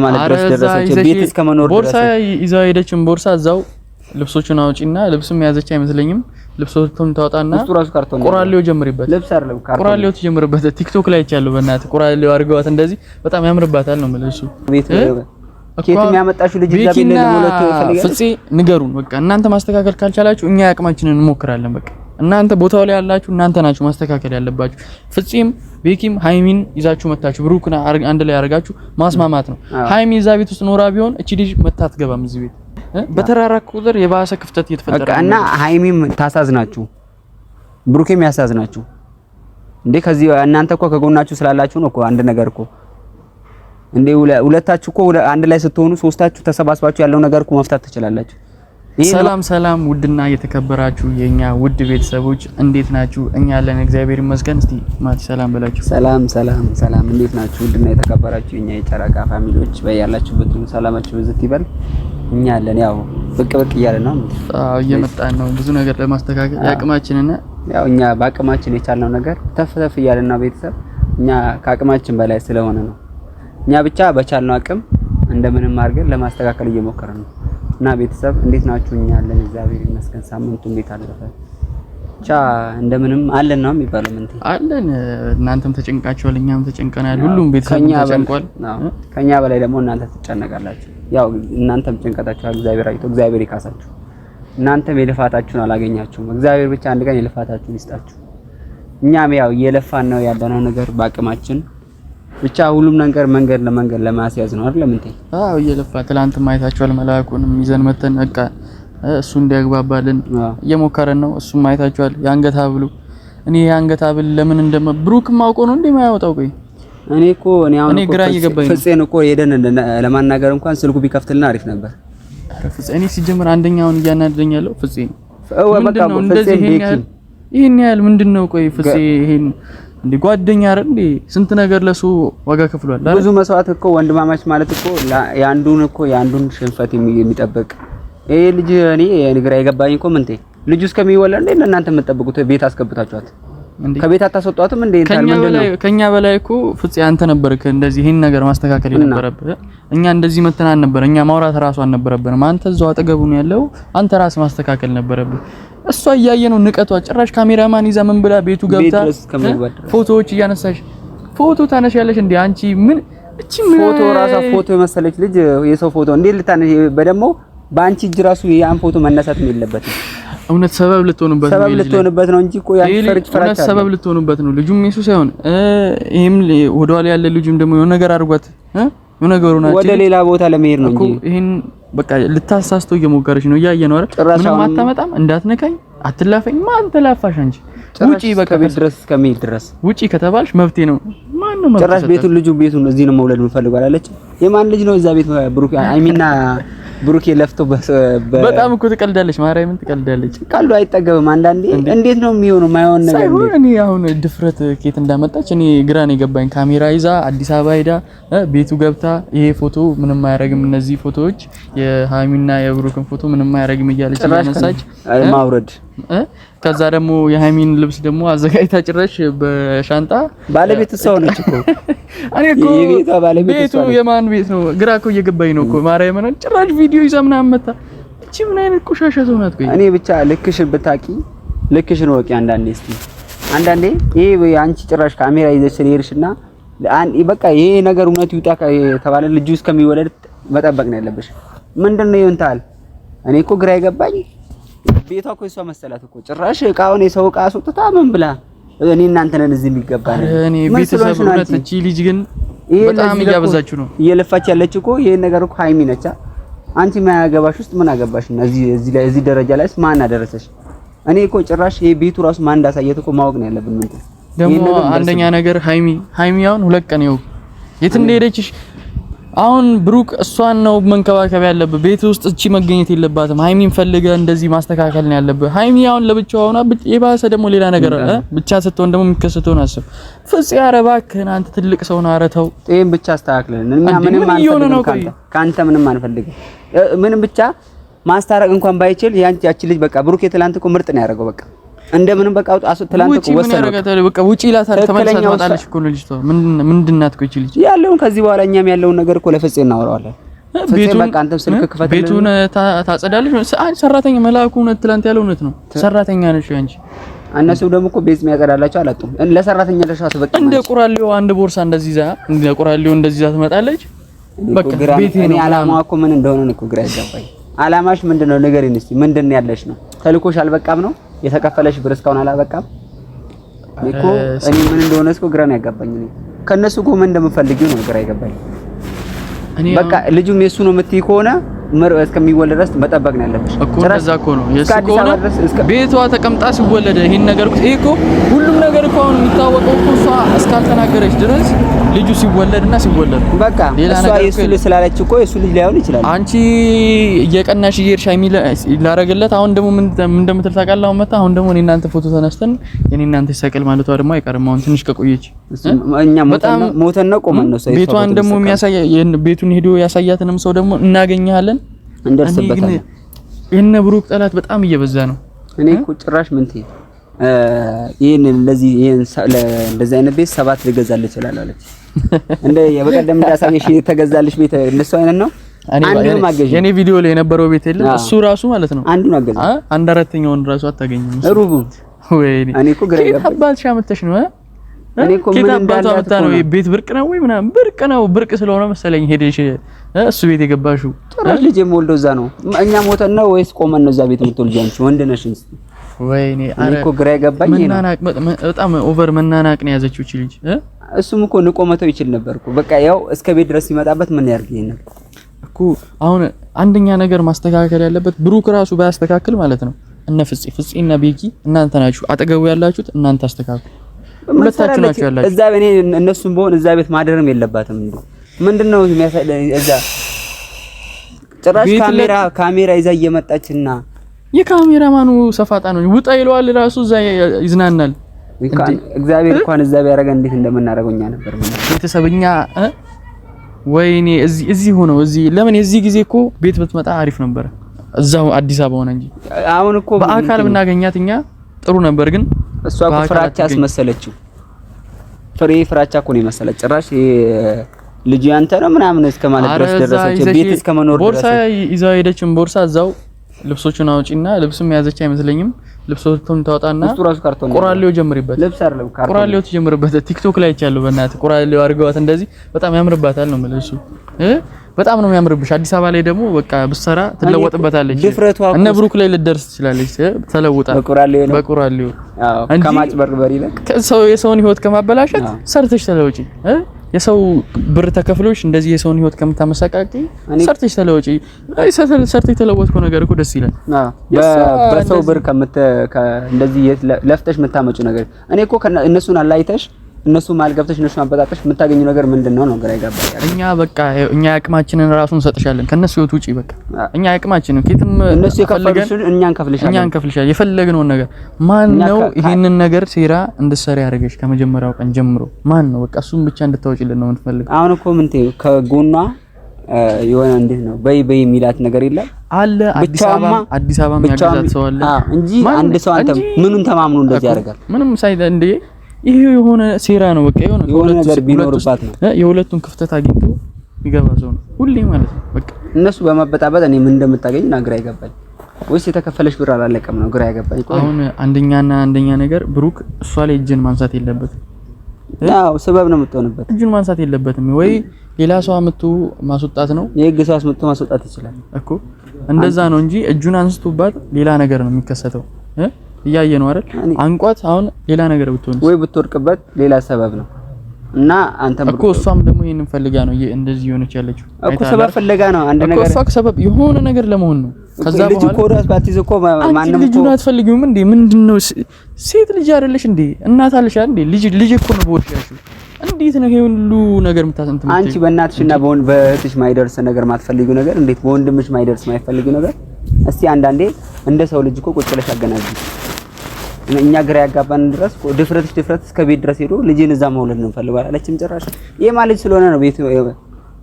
ማለት ድረስ ደረሰች። ቤት እስከ መኖር ድረስ ቦርሳ ይዛ ሄደችን። ቦርሳ እዛው ልብሶቹን አውጪና ልብስም ያዘች አይመስለኝም። ልብሶቹን ታወጣና ቁራሌው ጀምርበት። ልብስ አይደለም ካርቶን ቁራሌው ትጀምርበት። ቲክቶክ ላይ አይቻለሁ። በእናትህ ቁራሌው አድርገዋት እንደዚህ በጣም ያምርባታል ነው ማለት እሱ። ቤት ኬት የሚያመጣሽው ልጅ እዛ ቤት ለሞለት ይፈልጋል። ፍፄ ንገሩን በቃ እናንተ ማስተካከል ካልቻላችሁ እኛ ያቅማችንን እንሞክራለን። በቃ እናንተ ቦታው ላይ ያላችሁ እናንተ ናችሁ ማስተካከል ያለባችሁ። ፍፄም ቤኪም ሃይሚን ይዛችሁ መታችሁ ብሩክና አንድ ላይ ያርጋችሁ ማስማማት ነው። ሃይሚ እዛ ቤት ውስጥ ኖራ ቢሆን እቺ ልጅ መታ አትገባም እዚህ ቤት። በተራራቅ ቁጥር የባሰ ክፍተት እየተፈጠረ ነው እና ሃይሚም ታሳዝናችሁ ብሩክም ያሳዝናችሁ እንዴ። ከዚህ እናንተ እኮ ከጎናችሁ ስላላችሁ ነው እኮ አንድ ነገር እኮ እንዴ ሁለታችሁ እኮ አንድ ላይ ስትሆኑ ሶስታችሁ ተሰባስባችሁ ያለው ነገር እኮ መፍታት ትችላላችሁ። ሰላም ሰላም፣ ውድና የተከበራችሁ የኛ ውድ ቤተሰቦች እንዴት ናችሁ? እኛ ያለን እግዚአብሔር ይመስገን። እስቲ ማቲ ሰላም በላችሁ። ሰላም ሰላም ሰላም፣ እንዴት ናችሁ? ውድና የተከበራችሁ የኛ የጨረቃ ፋሚሊዎች በያላችሁበት ሁሉ ሰላማችሁ ብዝት ይበል። እኛ ያለን ያው ብቅ ብቅ እያለን ነው። አዎ እየመጣን ነው ብዙ ነገር ለማስተካከል ያቅማችንና ያው እኛ በአቅማችን የቻልነው ነገር ተፍተፍ እያለን ነው ቤተሰብ። እኛ ከአቅማችን በላይ ስለሆነ ነው እኛ ብቻ በቻልነው አቅም እንደምንም አድርገን ለማስተካከል እየሞከርን ነው። እና ቤተሰብ እንዴት ናችሁ? እኛ ያለን እግዚአብሔር ይመስገን። ሳምንቱ እንዴት አለፈ? ብቻ እንደምንም አለን ነው የሚባለው። ምን አለን? እናንተም ተጨንቃችኋል፣ እኛም ተጨንቀናል። ሁሉም ቤተሰብ ተጨንቋል። ከኛ በላይ ደግሞ እናንተ ትጨነቃላችሁ። ያው እናንተም ጭንቀታችሁ እግዚአብሔር አይቶ እግዚአብሔር ይካሳችሁ። እናንተም የልፋታችሁን አላገኛችሁም። እግዚአብሔር ብቻ አንድ ቀን የልፋታችሁን ይስጣችሁ። እኛም ያው እየለፋን ነው ያለነው ነገር በአቅማችን ብቻ ሁሉም ነገር መንገድ ለመንገድ ለማስያዝ ነው አይደል? ምን አዎ እየለፋ ትላንት ማይታችኋል። መላኩንም ይዘን መተን በቃ እሱ እንዲያግባባልን እየሞከረን ነው። እሱም ማይታችኋል። የአንገት ሐብሉ እኔ የአንገት ሐብል ለምን ብሩክም አውቆ ነው እንደማያወጣው። ቆይ እኔ አሁን ግራ እየገባኝ ነው። ፍፄን እኮ ሄደን ለማናገር እንኳን ስልኩ ቢከፍትልና አሪፍ ነበር። ፍፄ እኔ ሲጀምር አንደኛውን እያናደደኝ ያለው ፍፄ ነው። እንደዚህ ይሄን ያህል ምንድነው? ቆይ ፍፄ ይሄን እንዴ ጓደኛ አይደል እንዴ? ስንት ነገር ለሱ ዋጋ ከፍሏል። ብዙ መስዋዕት እኮ ወንድማማች ማለት እኮ ያንዱን ሽንፈት የሚጠብቅ ይሄ ልጅ እኔ ግራ የገባኝ እኮ ምንቴ ልጁ እስከሚወለድ እንዴ እናንተ የምትጠብቁት ቤት አስገብታችኋት ከቤት አታስወጧትም እንዴ? ከኛ በላይ እኮ ፍፄ አንተ ነበርክ እንደዚህ ይሄን ነገር ማስተካከል የነበረብህ። እኛ እንደዚህ መተናን ነበር። እኛ ማውራት ራሱ አልነበረብንም። አንተ እዛው አጠገቡ ነው ያለው። አንተ ራስ ማስተካከል ነበረብህ። እሷ እያየነው ንቀቷ ጭራሽ ካሜራማን ይዛ ምን ብላ ቤቱ ገብታ ፎቶዎች እያነሳሽ ፎቶ ታነሻለሽ እንዴ አንቺ? ምን ፎቶ ራሷ ፎቶ የመሰለች ልጅ የሰው ፎቶ እንዴ ልታነሽ? በደሞ በአንቺ እጅ ራሱ ያን ፎቶ መነሳት የለበትም። እውነት ሰበብ ልትሆንበት ነው እንጂ እኮ ያን ፍራቻ ሰበብ ልትሆንበት ነው። ልጁም ኢየሱ ሳይሆን ይሄም ወደኋላ ያለ ልጁም ደግሞ የሆነ ነገር አድርጓት ነገሩና ወደ ሌላ ቦታ ለመሄድ ነው እንጂ ይሄን በቃ ልታሳስተው እየሞከረች ነው። እያየነው አይደል? ምንም አታመጣም። እንዳትነካኝ፣ አትላፈኝ። ማን ተላፋሽ አንቺ? ውጪ በቃ ቤት ድረስ እስከሚሄድ ድረስ ውጪ ከተባልሽ መብቴ ነው። ማን ነው መብቴ? ጭራሽ ቤቱን እዚህ ነው መውለድ የምፈልገው አላለች። የማን ልጅ ነው እዛ ቤት? ብሩክ አይሚና ብሩክ ለፍቶ በጣም እኮ ትቀልዳለች። ማርያምን ትቀልዳለች። ቀልዱ አይጠገብም። አንዳንዴ እንዴት ነው የሚሆነው? ማይሆን ነገር ነው። እኔ አሁን ድፍረት ኬት እንዳመጣች እኔ ግራ ነው የገባኝ። ካሜራ ይዛ አዲስ አበባ ሄዳ ቤቱ ገብታ ይሄ ፎቶ ምንም አያረግም፣ እነዚህ ፎቶዎች የሃይሚና የብሩክን ፎቶ ምንም አያረግም እያለች ያነሳች ማውረድ ከዛ ደግሞ የሃይሚን ልብስ ደግሞ አዘጋጅታ ጭራሽ በሻንጣ ባለቤት ሰው ነች እኮ እኔ እኮ ቤቱ የማን ቤት ነው? ግራ እኮ እየገባኝ ነው እኮ ማርያምን። ጭራሽ ቪዲዮ ይዛ ምናምን መጣ። እቺ ምን አይነት ቆሻሻ ሰው ናት? ቆይ እኔ ብቻ ልክሽን ብታቂ ልክሽን ወቂ። አንዳንዴ ይሄ አንቺ ጭራሽ ካሜራ ይዘሽ ሄድሽና በቃ ይሄ ነገር እውነት ይውጣ የተባለ ልጁ እስከሚወለድ መጠበቅ ነው ያለብሽ። ምንድነው ይሁንታል? እኔ እኮ ግራ ይገባኝ። ቤቷ እኮ እሷ መሰላት እኮ ጭራሽ እቃውን የሰው እቃ አስወጥታ ምን ብላ እኔ እናንተ ነን እዚህ የሚገባ ነው። እኔ ቤተሰብ እውነት እቺ ልጅ ግን በጣም እያበዛችሁ ነው። እየለፋች ያለች እኮ ይሄን ነገር እኮ ሃይሚ ነች። አንቺ ማያገባሽ ውስጥ ምን አገባሽ? እዚህ ደረጃ ላይስ ማን አደረሰሽ? እኔ እኮ ጭራሽ ይሄ ቤቱ ራሱ ማን እንዳሳየት እኮ ማወቅ ነው ያለብን። ምን ደግሞ አንደኛ ነገር ሃይሚ አሁን ሁለት ቀን ይኸው የት እንደሄደችሽ አሁን ብሩክ እሷን ነው መንከባከብ ያለበት። ቤት ውስጥ እቺ መገኘት የለባትም። ሃይሚን ፈልገ እንደዚህ ማስተካከል ነው ያለበት። ሃይሚ አሁን ለብቻው ሆና የባሰ ደግሞ ሌላ ነገር ብቻ ስትሆን ደግሞ የሚከሰተውን አስብ። ፍፄ ኧረ እባክህን አንተ ትልቅ ሰው ነህ። ኧረ ተው ይሄን ብቻ አስተካክለን። እኛ ምንም አንፈልግም ካንተ ምንም አንፈልግም። ምንም ብቻ ማስታረቅ እንኳን ባይችል ያቺ ልጅ በቃ ብሩክ የትላንት እኮ ምርጥ ነው ያደረገው። በቃ እንደምንም በቃ ትላንት ወሰነ በቃ ውጪ ይላታል። ተመልሳ ትመጣለች እኮ ነው ልጅቷ። ምንድን ናት እኮ እቺ ልጅ? ያለውን ከዚህ በኋላ እኛም ያለውን ነገር እኮ ለፍፄ እናወራዋለን። ቤቱን በቃ አንተም ስልክ ክፈት። ቤቱን ታጸዳለች። ሰራተኛ መልአኩ ነው ትላንት ያለው እውነት ነው። ሰራተኛ ነሽ አንቺ። እነሱ ደግሞ እኮ ቤት የሚያጸዳላቸው አላጡም። ለሰራተኛ ለሻት በቃ እንደ ቁራሌው አንድ ቦርሳ እንደዚህ ይዛ እንደ ቁራሌው እንደዚህ ይዛ ትመጣለች። በቃ ቤት ነው። አላማው እኮ ምን እንደሆነ ነው እኮ ግራ ያጋባኝ። አላማሽ ምንድነው? ንገሪኝ እስቲ። ምንድን ነው ያለሽ ነው? ተልኮሽ አልበቃም ነው? የተከፈለሽ ብር እስካሁን አላበቃም እኮ። እኔ ምን እንደሆነ እኮ ግራ ነው ያጋባኝ። ከነሱ እኮ ምን እንደምፈልጊው ነው ግራ ያጋባኝ። በቃ ልጁም የሱ ነው የምትይ ከሆነ እስከሚወለድ ድረስ መጠበቅ ነው ያለብሽ እኮ። እንደዛ እኮ ነው የሱ ከሆነ ቤቷ ተቀምጣ ሲወለድ ይሄን ነገር እኮ ሁሉም ነገር እኮ አሁን የሚታወቀው እኮ እሷ እስካልተናገረች ድረስ ልጁ ሲወለድና ሲወለድ በቃ እሷ የሱ ልጅ ስላለች እኮ የሱ ልጅ ላይሆን ይችላል። አንቺ እየቀናሽ እየሄድሽ ላረግለት አሁን ደግሞ ምን እንደምትል ታውቃለህ? አሁን ደግሞ እኔ እናንተ ፎቶ ተነስተን የኔ እናንተ ይሰቀል ማለቷ ደግሞ አይቀርም። አሁን ትንሽ ከቆየች እኛ ሞተን ነው ቆመን ነው ሰው ቤቷን ደግሞ የሚያሳይ ቤቱን ሄዶ ያሳያትንም ሰው ደግሞ እናገኛለን። እንደርስበታለን። የነ ብሩክ ጠላት በጣም እየበዛ ነው። እኔ እኮ ጭራሽ ምን ትይ እንደዚህ አይነት ቤት 7 ልገዛልህ ይችላል አለች። እንደ በቀደም እንዳሳየሽ የተገዛልሽ ቤት እንደሱ አይነት ነው። አንዱን ማገዥ የኔ ቪዲዮ ላይ የነበረው ቤት የለም እሱ ራሱ ማለት ነው። አንዱን አገዘ። አንድ አራተኛውን ራሱ አታገኝም። ሩቡን ወይኔ እኔ እኮ ግራ ይገባል። አባትሽ አመጣሽ ነው እኔ እኮ ምን እንዳላት ነው ቤት ብርቅ ነው ወይ ምናምን ብርቅ ነው። ብርቅ ስለሆነ መሰለኝ ሄደሽ እሱ ቤት የገባሽው። ጭራሽ ልጅ የምወልደው እዛ ነው። እኛ ሞተን ነው ወይስ ቆመን ነው እዛ ቤት የምትወልጂው አንቺ? ወንድ ነሽ እንጂ ወይኔ እኔ እኮ ግራ ይገባኝ። በጣም ኦቨር መናናቅ ነው ያዘችው እቺ ልጅ። እሱም እኮ ንቆ መተው ይችል ነበር እኮ በቃ ያው እስከ ቤት ድረስ ሲመጣበት ምን ያርግ ይሄን እኮ። አሁን አንደኛ ነገር ማስተካከል ያለበት ብሩክ ራሱ ባያስተካክል ማለት ነው። እነ ፍፄና ቤኪ እናንተ ናችሁ አጠገቡ ያላችሁት፣ እናንተ አስተካክሉ። ሁለታችሁ ናችሁ ያላችሁ እዛ። እኔ እነሱም በሆነ እዛ ቤት ማደርም የለባትም እንዴ። ምንድነው የሚያሳየው እዛ? ጭራሽ ካሜራ ይዛ እየመጣችና የካሜራማኑ ሰፋጣ ነው። ውጣ ይለዋል ራሱ እዛ ይዝናናል። እግዚአብሔር እንኳን እዛ ቢያረጋ እንዴት እንደምናረገውኛ ነበር ቤተሰብኛ። ወይኔ እዚህ ሆነው ለምን የዚህ ጊዜ እኮ ቤት ብትመጣ አሪፍ ነበር። እዛው አዲስ አበባ ሆነ እንጂ አሁን እኮ በአካል ብናገኛት እኛ ጥሩ ነበር። ግን እሷ እኮ ፍራቻ አስመሰለችው። ፍራቻ እኮ ነው የመሰለች። ጭራሽ ልጅ ያንተ ነው ምናምን እስከማለት ድረስ ደረሰች። ቤት እስከመኖር ድረስ ቦርሳ ይዛው ሄደችም። ቦርሳ እዛው ልብሶቹን አውጪና ልብስም ያዘች አይመስለኝም። ልብሶቹን ታወጣና ቁራሌው ጀምሪበት። ልብስ አይደለም ቁራሌው ትጀምርበት። ቲክቶክ ላይ አይቻለሁ። በእናትህ ቁራሌው አድርገዋት እንደዚህ በጣም ያምርባታል ነው የምልህ። እሱ በጣም ነው የሚያምርብሽ። አዲስ አበባ ላይ ደግሞ በቃ ብትሰራ ትለወጥበታለች። እነ ብሩክ ላይ ልደርስ ትችላለች ተለውጣ በቁራሌው። አዎ ከማጭበርበር ይልቅ የሰውን ህይወት ከማበላሸት ሰርተሽ ተለውጪ። የሰው ብር ተከፍሎሽ እንደዚህ የሰውን ህይወት ከምታመሰቃቂ ሰርተሽ ተለውጪ። ሰርተሽ ተለወጥኩ ነገር እኮ ደስ ይላል። በሰው ብር እንደዚህ ለፍተሽ የምታመጪው ነገር እኔ እኮ እነሱን አላይተሽ እነሱ ማልገብተሽ እነሱ ማበጣጠሽ የምታገኙ ነገር ምንድነው ነው ግራ ይገባል። እኛ በቃ እኛ አቅማችንን ራሱን ሰጥሻለን። ከነሱ ህይወት ውጪ በቃ እኛ አቅማችንን ከየትም እነሱ የከፈሉሽን እኛን ከፍልሻለን። የፈለግነውን ነገር ማን ነው ይሄንን ነገር ሴራ እንድትሰሪ ያደረገሽ? ከመጀመሪያው ቀን ጀምሮ ማን ነው? በቃ እሱን ብቻ እንድታወጪልን ነው የምትፈልገው። አሁን እኮ ምን ተይው ከጎኗ የሆነ እንዴት ነው በይ የሚላት ነገር የለም አለ። አዲስ አበባ የሚያገዛት ሰው አለ እንጂ አንድ ሰው አንተ ምኑን ተማምኖ እንደዚህ ያደርጋል? ምንም ሳይደ እንዴ ይሄ የሆነ ሴራ ነው። በቃ የሆነ ነገር ቢኖርባት ነው የሁለቱን ክፍተት አግኝቶ ይገባ ሰው ነው ሁሌ ማለት ነው። በቃ እነሱ በማበጣበጥ እኔ ምን እንደምታገኝ ግራ ይገባኝ። ወይስ የተከፈለሽ ብር አላለቀም ነው ግራ ይገባኝ። አሁን አንደኛ ነገር ብሩክ እሷ ላይ እጅን ማንሳት የለበትም። ያው ሰበብ ነው የምትሆንበት። እጁን ማንሳት የለበትም። ወይ ሌላ ሰው አመጡ ማስወጣት ነው። የህግ ሰው አስመጡ ማስወጣት ይችላል እኮ እንደዛ ነው እንጂ እጁን አንስቶባት ሌላ ነገር ነው የሚከሰተው። እያየ ነው አይደል? አንቋት አሁን ሌላ ነገር ብትሆን ወይ ብትወርቅበት ሌላ ሰበብ ነው እና አንተም እኮ እሷም ደግሞ ይሄንን ፈልጋ ነው እንደዚህ ሆነች ያለችው እኮ ሰበብ ፈልጋ ነው። አንድ ነገር እኮ ሰበብ የሆነ ነገር ለመሆን ነው። ከዛ በኋላ ልጅ ኮራስ ባትይዝ እኮ ማንንም እኮ ልጅ አትፈልጊውም እንዴ? ምንድነው ሴት ልጅ አይደለሽ እንዴ? እናት አለሽ እንዴ? ልጅ እኮ ነው በወልሻችሁ። እንዴት ነው ይሄ ሁሉ ነገር የምታሰንተው? አንቺ በእናትሽና በእህትሽ ማይደርስ ነገር ማትፈልጊው ነገር እንዴት በወንድምሽ ማይደርስ ማይፈልጊው ነገር? እስቲ አንዳንዴ እንደ ሰው ልጅ እኮ ቁጭ ብለሽ አገናዝቢ። እኛ ግራ ያጋባን ድረስ ድፍረት እስከ ቤት ድረስ ሄዶ ልጅን እዛ መውለድ ነው ፈልጓል አለችም። ጭራሽ የማን ልጅ ስለሆነ ነው ቤት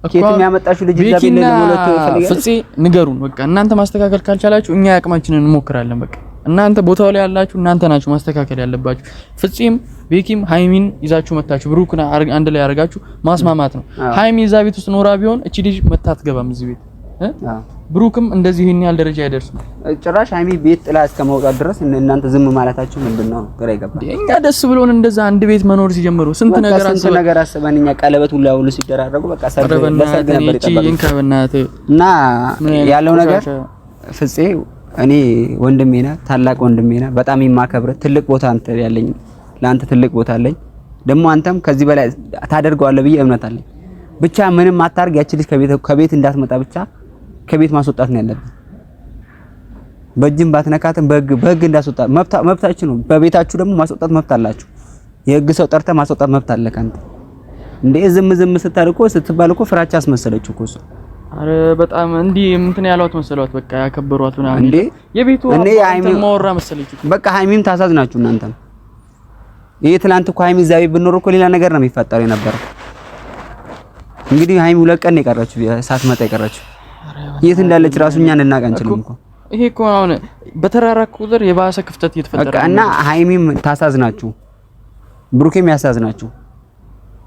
ከየት የሚያመጣሽው ልጅ እዛ ቤት ለመውለድ ፈልጋለች። ፍፄ ንገሩን በቃ እናንተ ማስተካከል ካልቻላችሁ እኛ ያቅማችንን እንሞክራለን። በቃ እናንተ ቦታው ላይ ያላችሁ እናንተ ናችሁ ማስተካከል ያለባችሁ። ፍጺም ቤኪም ሃይሚን ይዛችሁ መታችሁ ብሩክና አንድ ላይ ያርጋችሁ ማስማማት ነው። ሃይሚ እዛ ቤት ውስጥ ኖራ ቢሆን እቺ ልጅ መታ አትገባም እዚህ ቤት። ብሩክም እንደዚህ ይሄን ያህል ደረጃ አይደርስም። ጭራሽ ሃይሚ ቤት ጥላ እስከመውጣት ድረስ እናንተ ዝም ማለታችሁ ምንድነው? ግራ ይገባል። እኛ ደስ ብሎን እንደዛ አንድ ቤት መኖር ሲጀምሩ ስንት ነገር አስበን እኛ ቀለበት ሁሉ ሲደራረጉ በቃ ሰርግ ነበር ይጠበቃል። እና ያለው ነገር ፍፄ እኔ ወንድሜ ነህ፣ ታላቅ ወንድሜ ነህ። በጣም የማከብርህ ትልቅ ቦታ አንተ ያለኝ ለአንተ ትልቅ ቦታ አለኝ። ደግሞ አንተም ከዚህ በላይ ታደርገዋለህ ብዬ እምነት አለኝ። ብቻ ምንም አታርግ፣ ያቺ ልጅ ከቤት እንዳትመጣ ብቻ ከቤት ማስወጣት ነው ያለብን። በእጅም ባትነካትም በህግ እንዳስወጣ መብታችሁ ነው። በቤታችሁ ደግሞ ማስወጣት መብት አላችሁ። የህግ ሰው ጠርተህ ማስወጣት መብት አለህ አንተ። እንዴ ዝም ስትባል እኮ ፍራቻ አስመሰለችው እኮ እሱ። አረ በጣም እንዲህ እንትን ያሏት መሰሏት፣ በቃ ያከበሯት ምናምን። እንዴ የቤቱ ማወራ መሰለችው። በቃ ሃይሚም ታሳዝናችሁ እናንተም። ይሄ ትላንት እኮ ሃይሚ እዛ ቤት ብትኖር እኮ ሌላ ነገር ነው የሚፈጠረው የነበረው። እንግዲህ ሃይሚ 2 ቀን የቀረችው ሳትመጣ የቀረችው የት እንዳለች ራሱ እኛ ልናውቅ አንችልም እኮ። ይሄ እኮ አሁን በተራራቅ ቁጥር የባሰ ክፍተት እየተፈጠረ በቃ እና ሃይሚም ታሳዝናችሁ፣ ብሩኬም ያሳዝናችሁ።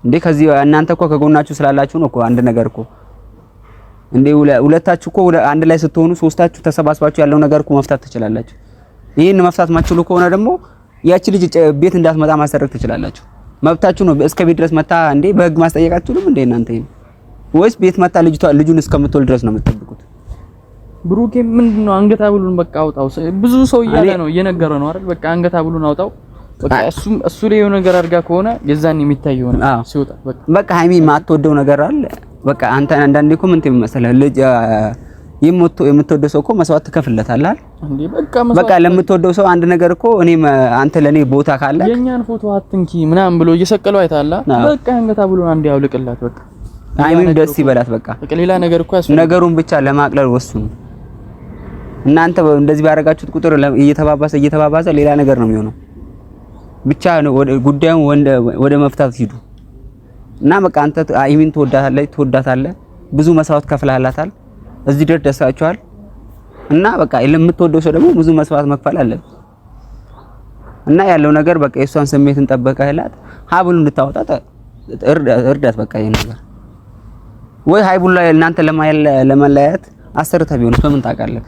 እንዴ ከዚህ እናንተ እኮ ከጎናችሁ ስላላችሁ ነው እኮ አንድ ነገር እኮ እንዴ ሁለታችሁ እኮ አንድ ላይ ስትሆኑ ሶስታችሁ ተሰባስባችሁ ያለው ነገር እኮ መፍታት ትችላላችሁ። ይሄን መፍታት ማችሉ ከሆነ ደግሞ ያቺ ልጅ ቤት እንዳትመጣ ማሰረክ ትችላላችሁ። መብታችሁ ነው። እስከ ቤት ድረስ መጣ እንዴ በህግ ማስጠየቃችሁም እንዴ እናንተ ይሄን ወይስ ቤት መጣ ልጁን እስከምትወልድ ድረስ ነው የምትጠብቁት? ብሩኬ ምንድነው አንገታ ብሉን በቃ አውጣው። ብዙ ሰው እያለ ነው እየነገረ ነው አይደል? በቃ አንገታ ብሉን አውጣው። በቃ እሱ ላይ የሆነ ነገር አድርጋ ከሆነ የዛን የሚታይ ሆነ ሲወጣ በቃ ሃይሚ ማትወደው ነገር አለ። በቃ አንተ አንዳንዴ እኮ ምን ትመስለህ ልጅ የምትወደው ሰው እኮ መስዋዕት ትከፍለታለህ እንዴ? በቃ ለምትወደው ሰው አንድ ነገር እኮ አንተ ለኔ ቦታ ካለ የኛን ፎቶ አትንኪ ምናምን ብሎ እየሰቀለው አይታላ። በቃ አንገታ ብሉን አንዴ ያውልቅላት በቃ ሃይሚም ደስ ይበላት። በቃ ሌላ ነገር እኮ ያስፈልጋል። ነገሩን ብቻ ለማቅለል ወስኑ። እናንተ እንደዚህ ባደረጋችሁት ቁጥር እየተባባሰ ሌላ ነገር ነው የሚሆነው። ብቻ ጉዳዩን ወደ መፍታት ሂዱ እና በቃ አንተ ሃይሚን ትወዳታለህ፣ ብዙ መስዋዕት ከፍለሃላታል፣ እዚህ ድረስ ደርሳችኋል እና በቃ ለምትወደው ሰው ደግሞ ብዙ መስዋዕት መክፈል አለብህ እና ያለው ነገር በቃ የሷን ስሜትን ጠበቀህላት ሀብሉ እንድታወጣ እርዳት። በቃ ይሄን ነገር ወይ ሃይቡላ እናንተ ለማለያየት አሰርተ ቢሆንስ በምን ታውቃለህ?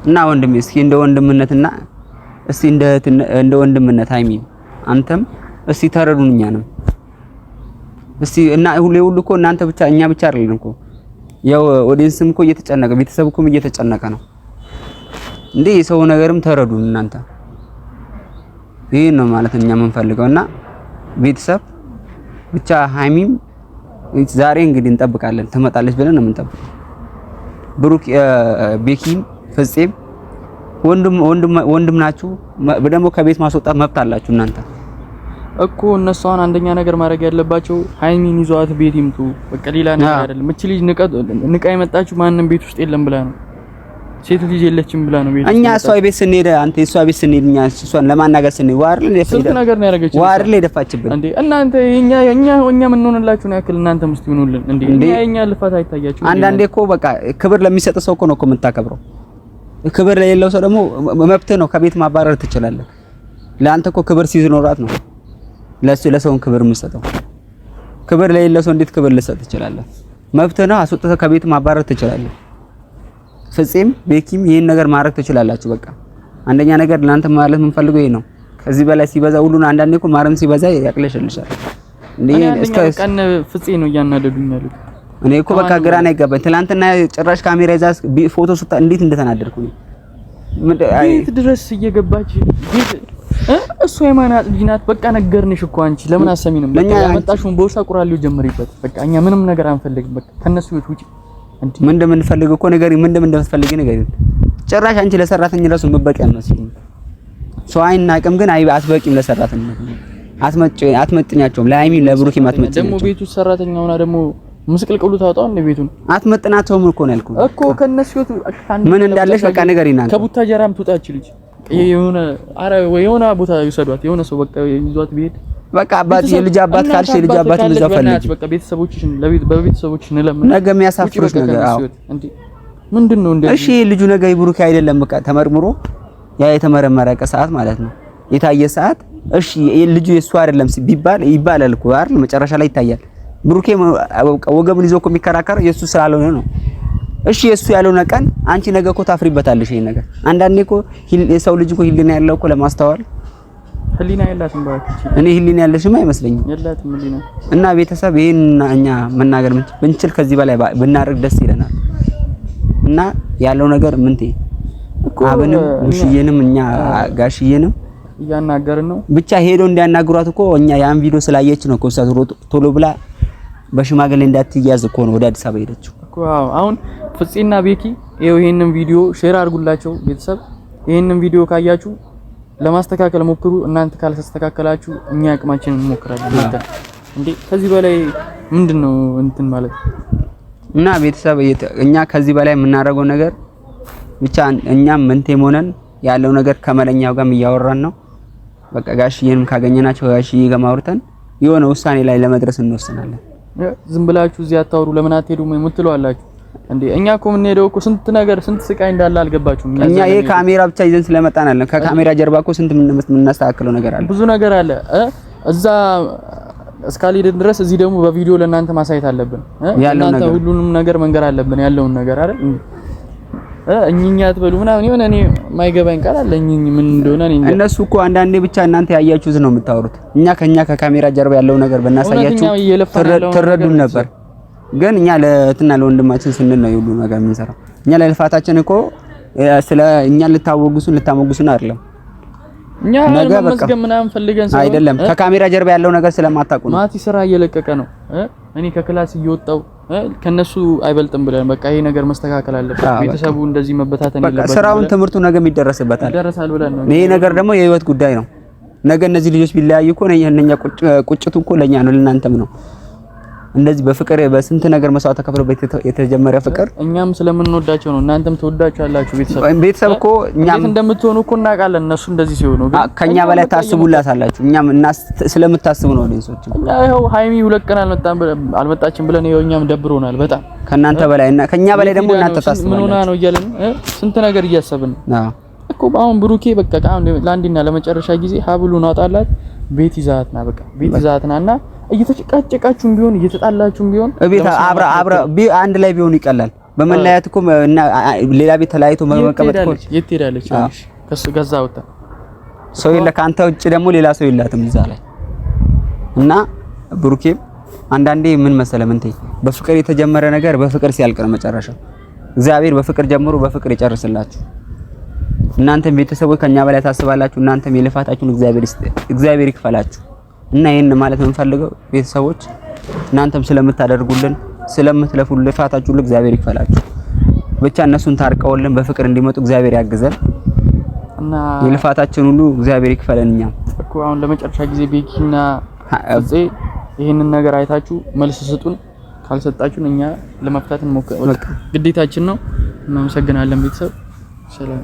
እና ወንድሜ እስኪ እንደ ወንድምነትና እስቲ እንደ ወንድምነት ሃይሚ አንተም እስቲ ተረዱን እኛንም እስቲ እና ሁሉ እኮ እናንተ ብቻ እኛ ብቻ አይደለም እኮ ያው ኦዲየንስም እኮ እየተጨነቀ ቤተሰብኩም እየተጨነቀ ነው እንዴ። የሰው ነገርም ተረዱን እናንተ። ይሄን ነው ማለት እኛ የምንፈልገውና ቤተሰብ ብቻ ሃይሚም ዛሬ እንግዲህ እንጠብቃለን ትመጣለች ብለን ነው የምንጠብቀው። ብሩክ ቤኪም ፍፄም ወንድም ናችሁ። ደግሞ ከቤት ማስወጣት መብት አላችሁ እናንተ እኮ። እነሱን አንደኛ ነገር ማድረግ ያለባቸው ሃይሚን ይዟት ቤት ይምጡ። በቃ ሌላ ነገር አይደለም። እቺ ልጅ ንቃ የመጣችሁ ማንንም ቤት ውስጥ የለም ብላ ነው፣ ሴት ልጅ የለችም ብላ ነው ቤት። እኛ እሷ ቤት ስንሄድ አንተ እሷ ቤት ስንሄድ እኛ እሷን ለማናገር ስንሄድ ዋርል ነገር ነው ያደረገችው። ዋርል የደፋችብን እንዴ እናንተ እኛ ምን ሆነላችሁ ነው ያክል እናንተ ሙስሊም ሆኑልን እንዴ? እኛ ልፋት አይታያችሁ። አንዳንዴ እኮ በቃ ክብር ለሚሰጥ ሰው እኮ ነው እኮ የምታከብረው። ክብር ለሌለው ሰው ደግሞ መብት ነው ከቤት ማባረር ትችላለህ። ለአንተ እኮ ክብር ሲኖራት ነው ለሰውን ክብር የምትሰጠው። ክብር ለሌለው ሰው እንዴት ክብር ልሰጥ ትችላለህ? መብት ነው። አስወጥተህ ከቤት ማባረር ትችላለህ። ፍፄም ቤኪም ይሄን ነገር ማድረግ ትችላላችሁ። በቃ አንደኛ ነገር ለአንተ ማለት የምንፈልገው ይሄ ነው። ከዚህ በላይ ሲበዛ ሁሉን አንዳንዴ እኮ ማረም ሲበዛ ያቅለሽልሻል እንዴ። እስከ ቀን ፍፄ ነው እያናደዱኝ ያሉት። እኔ እኮ በቃ ግራ ነው የገባኝ። ትናንትና ጭራሽ ካሜራ ይዛ ፎቶ ስታ እንዴት እንደተናደድኩ ነው። ቤት ድረስ እየገባች እሱ የማናት ልጅ ናት። በቃ ነገርንሽ እኮ አንቺ ለምን አሰሚንም? በቃ ያመጣሽውን ቦርሳ ቁራሌው ጀምሪበት። በቃ እኛ ምንም ነገር አንፈልግም። በቃ ከነሱ ቤት ውጪ ምን እንደምንፈልግ እኮ ነገር ምን እንደምትፈልጊ ነገር ጭራሽ አንቺ ለሰራተኛ ራሱ መበቂ አትመስልም። ሰው አይናቅም ግን አትበቂም ለሰራተኛ አትመጥኛቸውም። ለሃይሚ ለብሩክ ማትመጥኛቸው ደግሞ ቤቱ ሰራተኛ ሆና ደግሞ ምስቅልቅሉ ታውጣው እንደ ቤቱን አትመጥናቸውም እኮ ነው ያልኩት እኮ ከነሱ ቤት ምን እንዳለሽ በቃ ነገር ይናል። ከቡታጀራም ትውጣች ልጅ የሆነ ቦታ ይወሰዷት የሆነ ሰው በቃ ይዟት ቢሄድ በቃ አባት የልጅ አባት ካልሽ የልጅ አባት ልጅ አፈልግ በቃ ቤተሰቦችሽን በቤተሰቦችሽን ለምን ነገ የሚያሳፍሩሽ ነገር አዎ እንዴ ምንድነው እንዴ? እሺ ልጁ ነገ ይብሩክ አይደለም በቃ ተመርምሮ ያ የተመረመረ ሰዓት ማለት ነው የታየ ሰዓት እሺ ልጁ የሱ አይደለም ቢባል ይባላል እኮ አይደል መጨረሻ ላይ ይታያል። ብሩኬ ወገቡን ይዞ እኮ የሚከራከረው የሱ ስላልሆነ ነው። እሺ የሱ ያልሆነ ቀን አንቺ ነገ እኮ ታፍሪበታለሽ። ይሄ ነገር አንዳንዴ እኮ የሰው ልጅ እኮ ህሊና ያለው እኮ ለማስተዋል ህሊና የላትም ባክቺ። እኔ ህሊና ያለሽም አይመስለኝም የላትም ህሊና። እና ቤተሰብ ይሄን እኛ መናገር ብንችል ከዚህ በላይ ብናደርግ ደስ ይለናል። እና ያለው ነገር ምንቴ አብንም ሙሽዬንም እኛ ጋሽዬንም እያናገርን ነው። ብቻ ሄዶ እንዲያናግሯት እኮ እኛ ያን ቪዲዮ ስላየች ነው እኮ ቶሎ ብላ በሽማግሌ እንዳትያዝ እኮ ነው ወደ አዲስ አበባ ሄደችው እኮ። አሁን ፍፄና ቤኪ ይሄንን ቪዲዮ ሼር አድርጉላቸው ቤተሰብ። ይሄንን ቪዲዮ ካያችሁ ለማስተካከል ሞክሩ። እናንተ ካልተስተካከላችሁ እኛ አቅማችንን እንሞክራለን። እንዴ ከዚህ በላይ ምንድነው እንትን ማለት እና ቤተሰብ እኛ ከዚህ በላይ የምናደርገው ነገር ብቻ እኛም ምንቴም ሆነን ያለው ነገር ከመለኛው ጋርም እያወራን ነው። በቃ ጋሽዬንም ካገኘናቸው ጋሽዬ ጋር ማውርተን የሆነ ውሳኔ ላይ ለመድረስ እንወስናለን። ዝም ብላችሁ እዚህ አታውሩ ለምን አትሄዱም የምትሉ አላችሁ እንዴ? እኛ እኮ የምንሄደው እኮ ስንት ነገር ስንት ስቃይ እንዳለ አልገባችሁም? እኛ ይሄ ካሜራ ብቻ ይዘን ስለመጣን አለ። ከካሜራ ጀርባ እኮ ስንት የምናስተካክለው ነገር አለ፣ ብዙ ነገር አለ። እዛ እስካልሄድን ድረስ እዚህ ደግሞ በቪዲዮ ለእናንተ ማሳየት አለብን። እናንተ ሁሉንም ነገር መንገር አለብን ያለውን ነገር አይደል? እኛኛ አትበሉ ምናምን የሆነ እኔ ማይገባኝ ቃል አለ። ምን እንደሆነ እነሱ እኮ አንዳንዴ ብቻ እናንተ ያያችሁት ነው የምታወሩት። እኛ ከካሜራ ጀርባ ያለው ነገር በእናሳያችሁ ትረዱን ነበር። ግን እኛ ለእህትና ለወንድማችን ስንል ነው ሁሉ ነገር የምንሰራው። እኛ ለልፋታችን እኮ ስለ እኛ ልታሞግሱን አይደለም። እኛ ለመስገም ምናምን ፈልገን ሰው አይደለም። ከካሜራ ጀርባ ያለው ነገር ስለማታውቁ ነው። ማቲ ስራ እየለቀቀ ነው። እኔ ከክላስ እየወጣው ከነሱ አይበልጥም ብለን በቃ ይሄ ነገር መስተካከል አለበት። ቤተሰቡ እንደዚህ መበታተን የለበትም። በቃ ስራውን ትምህርቱ ነገም ይደረሳል ብለን ነው። ይሄ ነገር ደግሞ የህይወት ጉዳይ ነው። ነገ እነዚህ ልጆች ቢለያዩ እኮ እነኛ ቁጭቱ እኮ ለኛ ነው ለእናንተም ነው። እንደዚህ በፍቅር በስንት ነገር መስዋዕት ተከፍሎበት የተጀመረ ፍቅር እኛም ስለምንወዳቸው ነው። እናንተም ተወዳቻላችሁ። ቤተሰብ እኮ እኛም እንደምትሆኑ እኮ እናውቃለን። እነሱ እንደዚህ ሲሆኑ ግን ከኛ በላይ ታስቡላታላችሁ። እኛም እና ስለምታስቡ ነው ዲንሶች። ያው ሃይሚ 2 ቀን አልመጣችም ብለን ይኸው እኛም ደብሮናል በጣም ከናንተ በላይ እና ከኛ በላይ ደግሞ እናንተ ታስቡላችሁ። ምን ሆና ነው እያለን ስንት ነገር እያሰብን እኮ። አሁን ብሩኬ በቃ ለአንድና ለመጨረሻ ጊዜ ሀብሉን አውጣላት። ቤት ይዛትና በቃ ቤት ይዛትናና እየተጨቃጨቃችሁም ቢሆን እየተጣላችሁም ቢሆን ቤት አብራ አንድ ላይ ቢሆን ይቀላል። በመለያየት እኮ ሌላ ቤት ተለያይቶ መቀመጥ እኮ የት ትሄዳለች? ከሱ ገዛ ወጣ ሰው የለ ካንተ ውጭ ደግሞ ሌላ ሰው የላትም እዛ ላይ። እና ብሩኬም አንዳንዴ ምን መሰለህ ምንቴ በፍቅር የተጀመረ ነገር በፍቅር ሲያልቅ ነው መጨረሻው። እግዚአብሔር በፍቅር ጀምሮ በፍቅር ይጨርስላችሁ። እናንተም ቤተሰቦች ከኛ በላይ ታስባላችሁ። እናንተም የልፋታችሁን እግዚአብሔር ይክፈላችሁ። እና ይሄን ማለት የምንፈልገው ቤተሰቦች እናንተም ስለምታደርጉልን ስለምትለፉልን ልፋታችሁ ሁሉ እግዚአብሔር ይክፈላችሁ። ብቻ እነሱን ታርቀውልን በፍቅር እንዲመጡ እግዚአብሔር ያግዘን እና የልፋታችን ሁሉ እግዚአብሔር ይክፈለን። እኛም እኮ አሁን ለመጨረሻ ጊዜ ቤኪና አጼ ይሄንን ነገር አይታችሁ መልስ ስጡን። ካልሰጣችሁን እኛ ለመፍታት እንሞክር። ግዴታችን ነው። እናመሰግናለን ቤተሰብ። ሰላም